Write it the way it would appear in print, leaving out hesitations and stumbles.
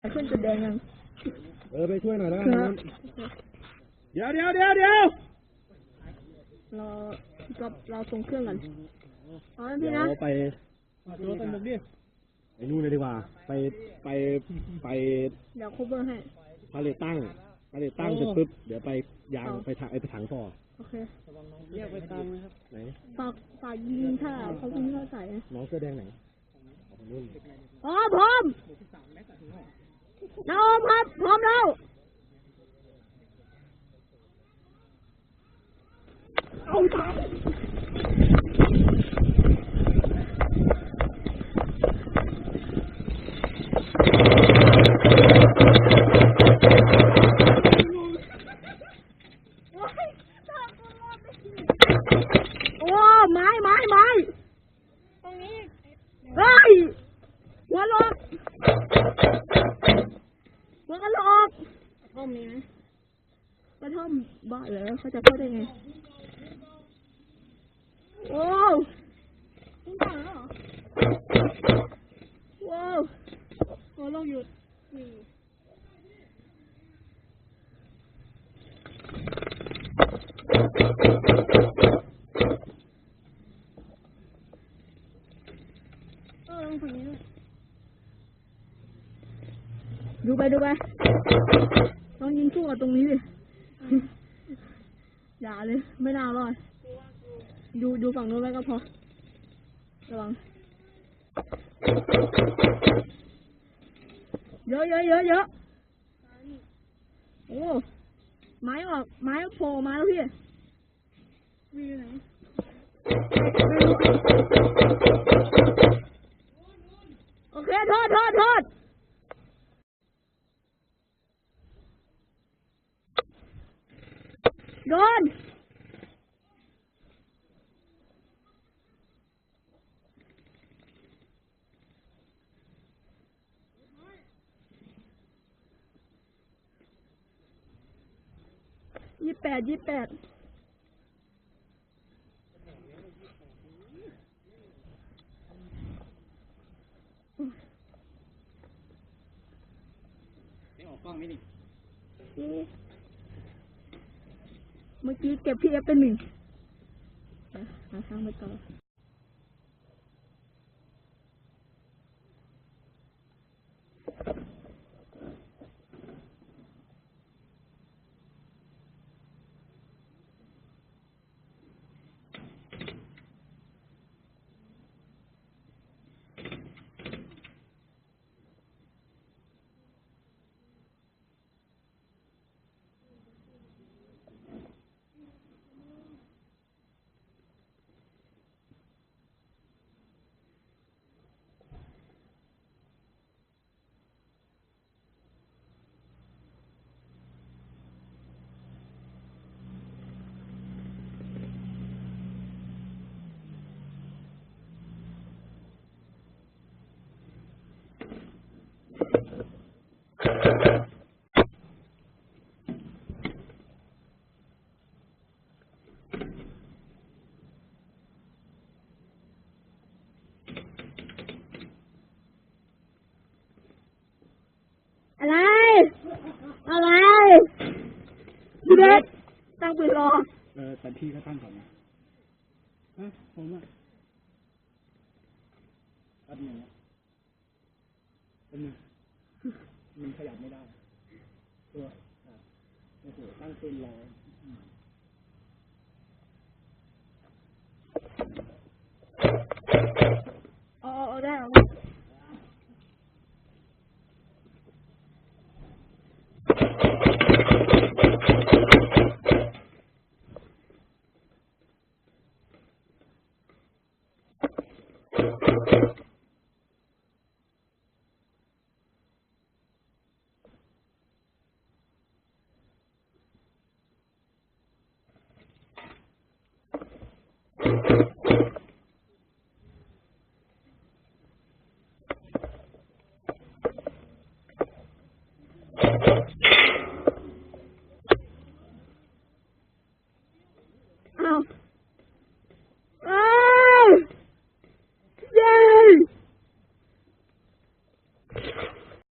ขึ้นจุดแดงยังไปช่วยหน่อยแล้วเดี๋ยวเราส่งเครื่องกันพี่นะไปรถไปมุกดิไปนู่นเลยดีกว่าไปเดี๋ยวคูเบอร์ให้พาเลตตั้งเสร็จปุ๊บเดี๋ยวไปยางไปถังต่อโอเคเรียกไปตามนะครับไหนฝากยิงถ้าเขายิงเขาใส่น้องเสื้อแดงไหนพร้อมน้องครับพร้อมแล้วเอาตายตรงนี้เฮ้ยหัวกระโหลกกระท่อมมีไหมกระท่อมบ้าเหรอเขาจะเข้าได้ไงโอ้ต้องผ่านแล้วเหรอว้าวโอ้ลงหยุดนี่ลงฝั่งนี้ด้วยดูไปต้องยิงสู้กับตรงนี้ดิอย่าเลยไม่น่ารอดดูฝั่งโน้นไว้ก็พอระวังเยอะโอ้ไม้โผล่มาแล้วพี่มีอยู่ไหนโอเคโทษโดน28ออกกล้องไหมนี่เมื่อกี้เก็บพี่เอฟเป็น1หาทางไปต่ออะไรพี่เบสตั้งปืนรอแต่พี่ก็ตั้งก่อนนะผมอ่ะตัดหนึ่งมันขยับไม่ได้ตัวโอ้โหตั้งปืนรอเอาได้